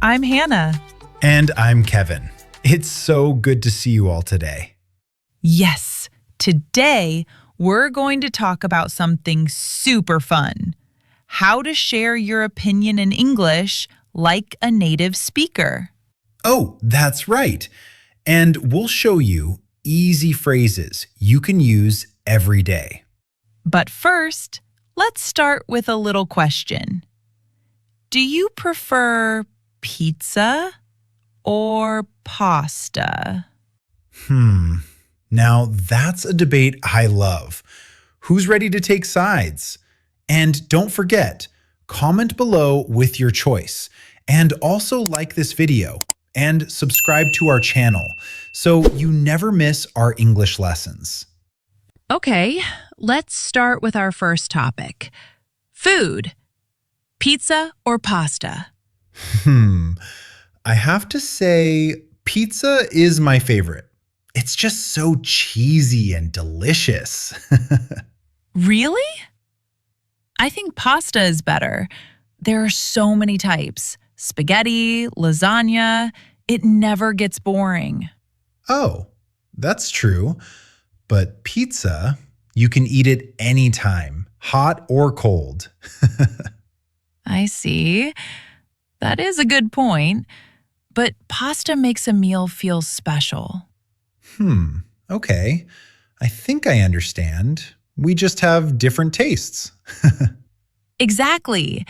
I'm Hannah. And I'm Kevin. It's so good to see you all today. Yes, today we're going to talk about something super fun. How to share your opinion in English like a native speaker. Oh, that's right. And we'll show you easy phrases you can use every day. But first, let's start with a little question. Do you prefer pizza or pasta? Now that's a debate I love. Who's ready to take sides? And don't forget, comment below with your choice. And also like this video and subscribe to our channel so you never miss our English lessons. Okay, let's start with our first topic. Food. Pizza or pasta? I have to say, pizza is my favorite. It's just so cheesy and delicious. Really? I think pasta is better. There are so many types. Spaghetti, lasagna. It never gets boring. Oh, that's true. But pizza, you can eat it anytime, hot or cold. I see. That is a good point. But pasta makes a meal feel special. Okay. I think I understand. We just have different tastes. Exactly.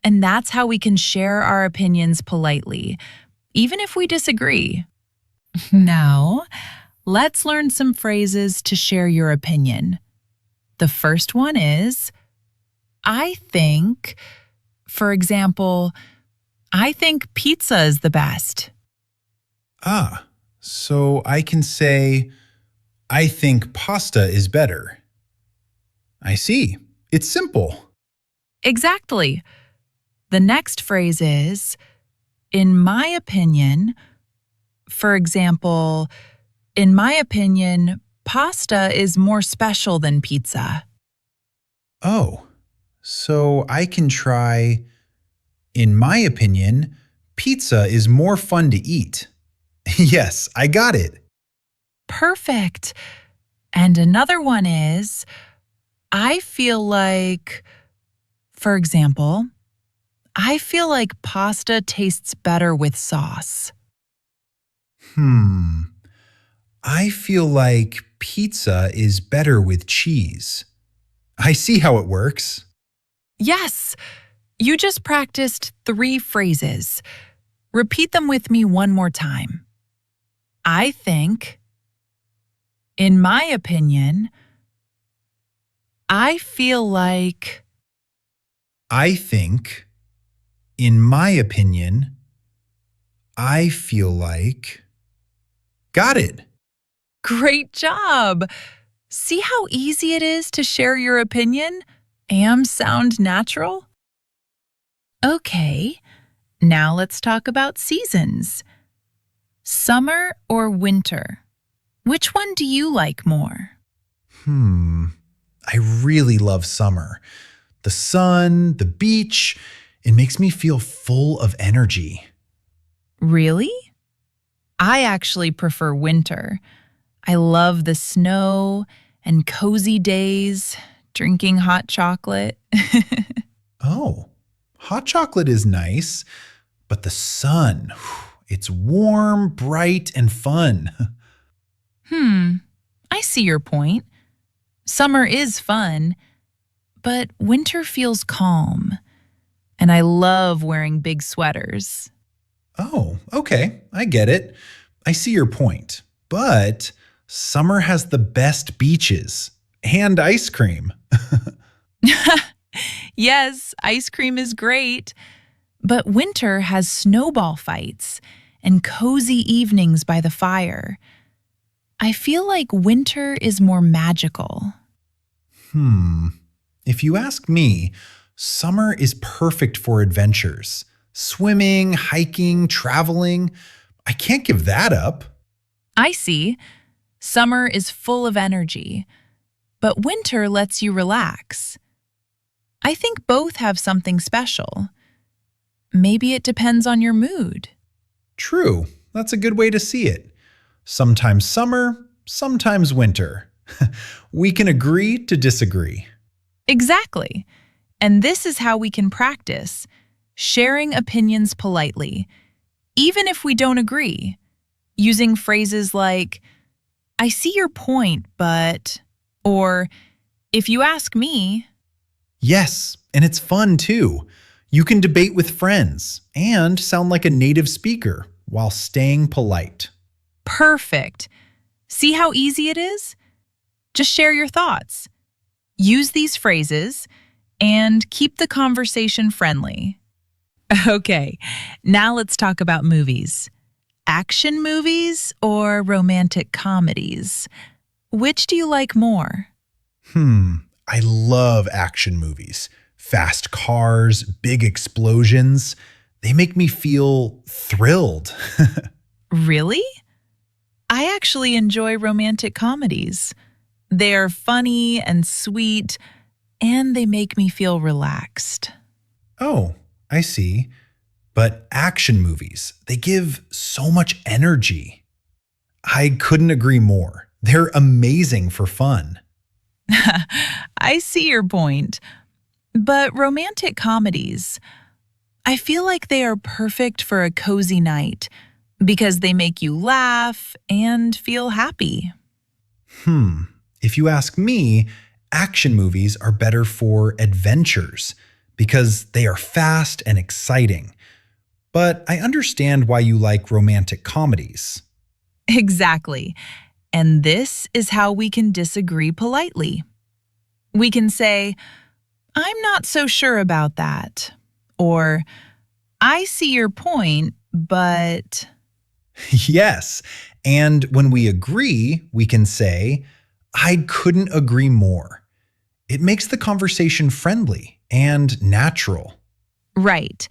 And that's how we can share our opinions politely, even if we disagree. Now, let's learn some phrases to share your opinion. The first one is, I think. For example, I think pizza is the best. So I can say, I think pasta is better. I see. It's simple. Exactly. The next phrase is, in my opinion. For example, in my opinion, pasta is more special than pizza. Oh, so I can try, in my opinion, pizza is more fun to eat. Yes, I got it. Perfect. And another one is, I feel like, for example, I feel like pasta tastes better with sauce. I feel like pizza is better with cheese. I see how it works. Yes, you just practiced 3 phrases. Repeat them with me one more time. I think, in my opinion, I feel like. I think, in my opinion, I feel like. Got it. Great job! See how easy it is to share your opinion and sound natural? Okay, now let's talk about seasons. Summer or winter? Which one do you like more? I really love summer. The sun, the beach, it makes me feel full of energy. Really? I actually prefer winter. I love the snow and cozy days, drinking hot chocolate. Oh, hot chocolate is nice, but the sun, it's warm, bright, and fun. I see your point. Summer is fun, but winter feels calm. And I love wearing big sweaters. Oh, okay, I get it. I see your point. But summer has the best beaches and ice cream. Yes, ice cream is great. But winter has snowball fights and cozy evenings by the fire. I feel like winter is more magical. If you ask me, summer is perfect for adventures. Swimming, hiking, traveling. I can't give that up. I see. Summer is full of energy, but winter lets you relax. I think both have something special. maybe it depends on your mood. True, that's a good way to see it. Sometimes summer, sometimes winter. We can agree to disagree. Exactly. And this is how we can practice sharing opinions politely, even if we don't agree, using phrases like, I see your point, but, or, if you ask me. Yes, and it's fun too. You can debate with friends and sound like a native speaker while staying polite. Perfect. See how easy it is? Just share your thoughts. Use these phrases and keep the conversation friendly. Okay, now let's talk about movies. Action movies or romantic comedies? Which do you like more? I love action movies. Fast cars, big explosions. They make me feel thrilled. Really? I actually enjoy romantic comedies. They're funny and sweet, and they make me feel relaxed. Oh, I see. But action movies, they give so much energy. I couldn't agree more. They're amazing for fun. I see your point. But romantic comedies, I feel like they are perfect for a cozy night because they make you laugh and feel happy. If you ask me, action movies are better for adventures because they are fast and exciting. But I understand why you like romantic comedies. Exactly. And this is how we can disagree politely. We can say, I'm not so sure about that. Or, I see your point, but. Yes. And when we agree, we can say, I couldn't agree more. It makes the conversation friendly and natural. Right.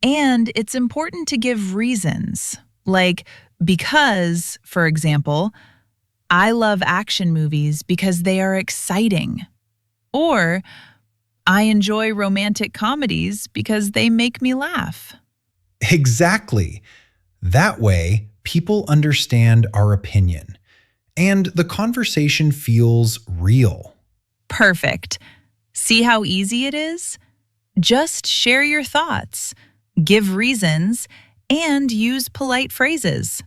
And it's important to give reasons. Like, because, for example, I love action movies because they are exciting. Or, I enjoy romantic comedies because they make me laugh. Exactly. That way, people understand our opinion and the conversation feels real. Perfect. See how easy it is? Just share your thoughts, give reasons, and use polite phrases.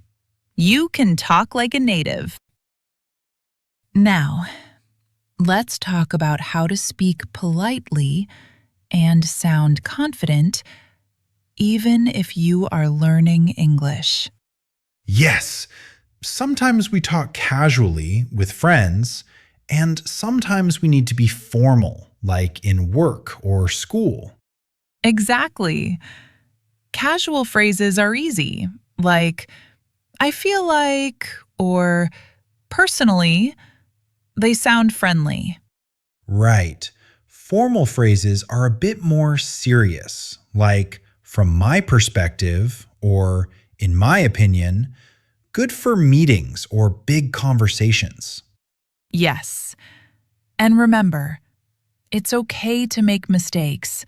You can talk like a native. Now, let's talk about how to speak politely and sound confident, even if you are learning English. Yes, sometimes we talk casually with friends, and sometimes we need to be formal, like in work or school. Exactly. Casual phrases are easy, like, I feel like, or personally, they sound friendly. Right. Formal phrases are a bit more serious, like from my perspective or in my opinion, good for meetings or big conversations. Yes. And remember, it's okay to make mistakes.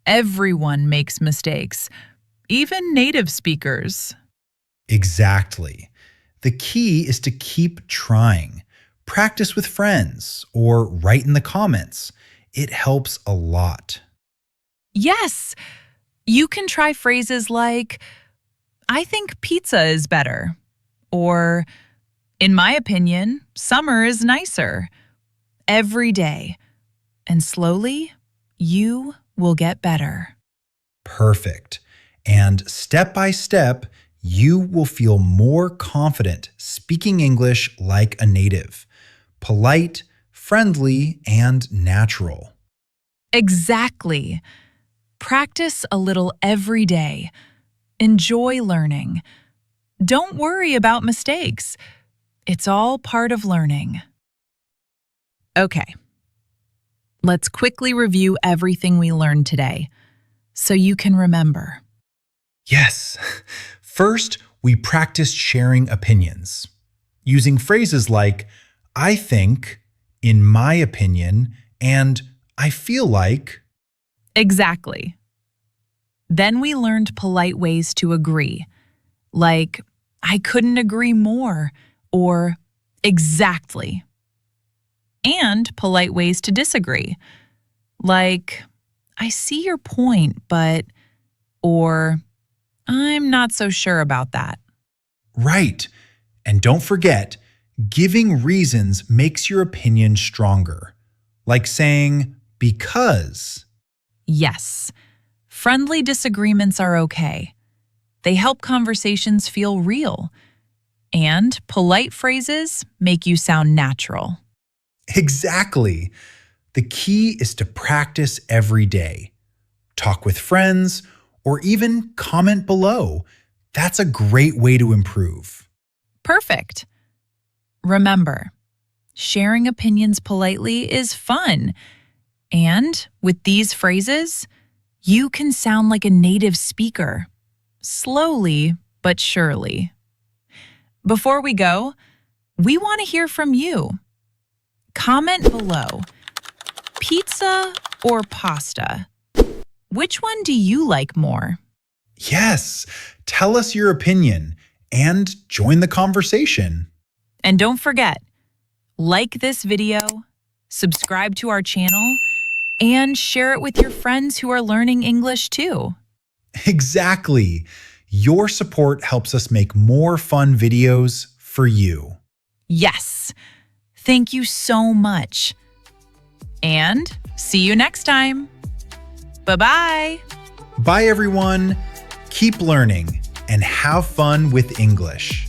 Everyone makes mistakes, even native speakers. Exactly. The key is to keep trying. Practice with friends or write in the comments. It helps a lot. Yes, you can try phrases like, I think pizza is better, or, in my opinion, summer is nicer, every day. And slowly, you will get better. Perfect. And step by step, you will feel more confident speaking English like a native. Polite, friendly, and natural. Exactly. Practice a little every day. Enjoy learning. Don't worry about mistakes. It's all part of learning. Okay, let's quickly review everything we learned today so you can remember. Yes. First, we practiced sharing opinions using phrases like, I think, in my opinion, and I feel like. Exactly. Then we learned polite ways to agree, like, I couldn't agree more, or exactly. And polite ways to disagree, like, I see your point, but, or I'm not so sure about that. Right. And don't forget, giving reasons makes your opinion stronger. Like saying, because. Yes, friendly disagreements are okay. They help conversations feel real. And polite phrases make you sound natural. Exactly. The key is to practice every day. Talk with friends, or even comment below. That's a great way to improve. Perfect. Remember, sharing opinions politely is fun. And with these phrases, you can sound like a native speaker, slowly but surely. Before we go, we want to hear from you. Comment below. Pizza or pasta? Which one do you like more? Yes, tell us your opinion and join the conversation. And don't forget, like this video, subscribe to our channel, and share it with your friends who are learning English too. Exactly. Your support helps us make more fun videos for you. Yes. Thank you so much. And see you next time. Bye-bye. Bye, everyone. Keep learning and have fun with English.